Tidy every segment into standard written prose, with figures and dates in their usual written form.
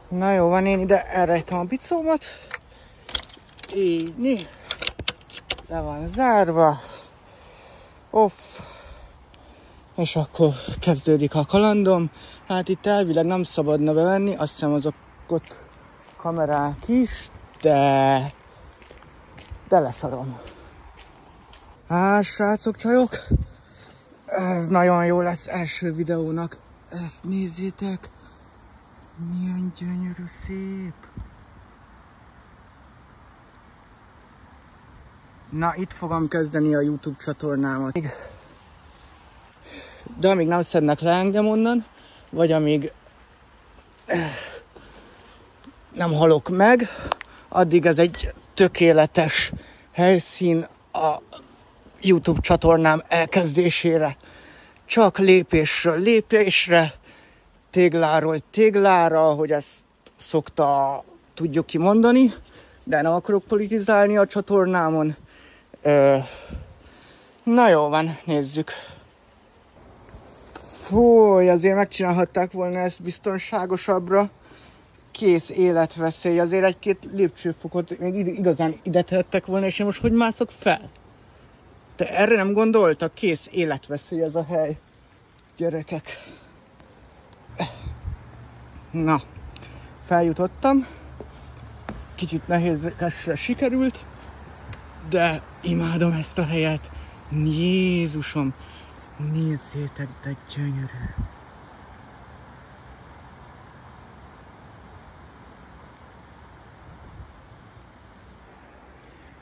Na jó van, én ide elrejtem a bicómat. Így, le van zárva. Off. És akkor kezdődik a kalandom. Hát itt elvileg nem szabadna bevenni, azt hiszem azok ott kamerák is, de leszarom. Hát srácok, csajok, ez nagyon jó lesz első videónak. Ezt nézzétek, milyen gyönyörű szép. Na, itt fogom kezdeni a YouTube csatornámat. De amíg nem szednek le engem onnan, vagy amíg nem halok meg, addig ez egy tökéletes helyszín a YouTube csatornám elkezdésére. Csak lépésről lépésre, tégláról téglára, ahogy ezt szokta tudjuk kimondani, de nem akarok politizálni a csatornámon. Na jó van, nézzük. Fú, azért megcsinálhatták volna ezt biztonságosabbra. Kész életveszély, azért egy-két lépcsőfokot még igazán ide tehettek volna, és én most hogy mászok fel? Te erre nem gondoltak? Kész életveszély ez a hely. Gyerekek. Na, feljutottam. Kicsit nehézkesre sikerült, de imádom ezt a helyet. Jézusom, nézzétek, de gyönyörű.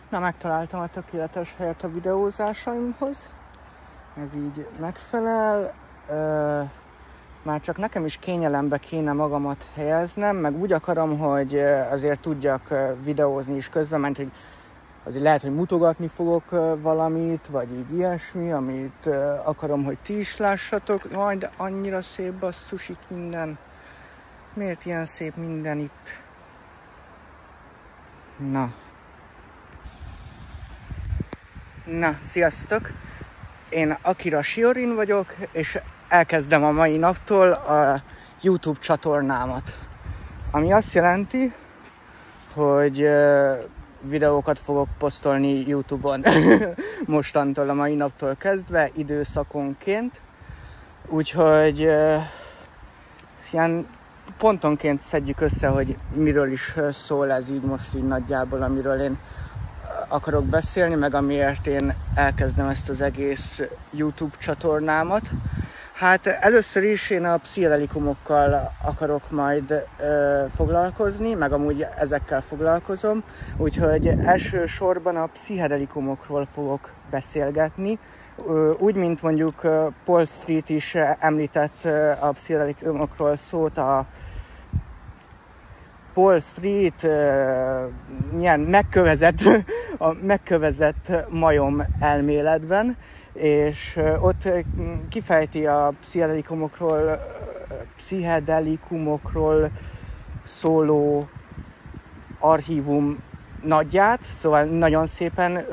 Na, megtaláltam a tökéletes helyet a videózásaimhoz. Ez így megfelel. Már csak nekem is kényelembe kéne magamat helyeznem, meg úgy akarom, hogy azért tudjak videózni is közben, mert hogy azért lehet, hogy mutogatni fogok valamit, vagy így ilyesmi, amit akarom, hogy ti is lássatok. Jaj, de annyira szép, basszus, itt minden. Miért ilyen szép minden itt? Na, sziasztok! Én Akira Shiorin vagyok, és elkezdem a mai naptól a YouTube csatornámat. Ami azt jelenti, hogy videókat fogok posztolni YouTube-on mostantól, a mai naptól kezdve, időszakonként. Úgyhogy ilyen pontonként szedjük össze, hogy miről is szól ez így most így nagyjából, amiről én akarok beszélni, meg amiért én elkezdem ezt az egész YouTube csatornámat. Hát először is én a pszichedelikumokkal akarok majd foglalkozni, meg amúgy ezekkel foglalkozom, úgyhogy elsősorban a pszichedelikumokról fogok beszélgetni. Úgy, mint mondjuk Paul Street is említett a pszichedelikumokról szót, a Paul Street milyen megkövezett majom elméletben, és ott kifejti a pszichedelikumokról szóló archívum nagyját, szóval nagyon szépen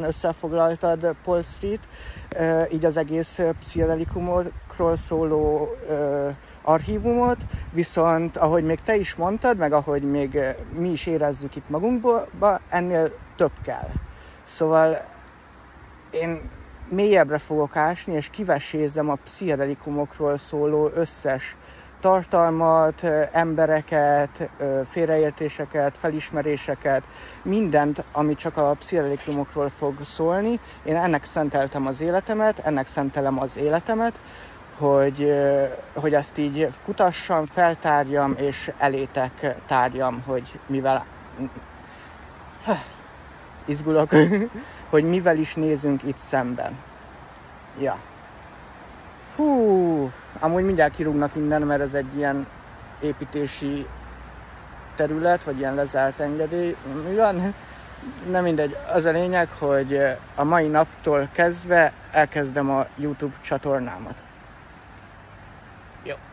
összefoglaltad Paul Street, így az egész pszichedelikumokról szóló archívumot, viszont ahogy még te is mondtad, meg ahogy még mi is érezzük itt magunkba, ennél több kell. Szóval én mélyebbre fogok ásni, és kivesézzem a pszichedelikumokról szóló összes tartalmat, embereket, félreértéseket, felismeréseket, mindent, ami csak a pszichedelikumokról fog szólni. Én ennek szenteltem az életemet, ennek szentelem az életemet, hogy ezt így kutassam, feltárjam, és elétek tárjam, hogy mivel izgulok, hogy mivel is nézünk itt szemben. Ja. Hú, amúgy mindjárt kirúgnak innen, mert ez egy ilyen építési terület, vagy ilyen lezárt engedély. Mi van? Nem mindegy. Az a lényeg, hogy a mai naptól kezdve elkezdem a YouTube csatornámat.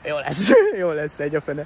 Jó lesz. Jó lesz egy a fene.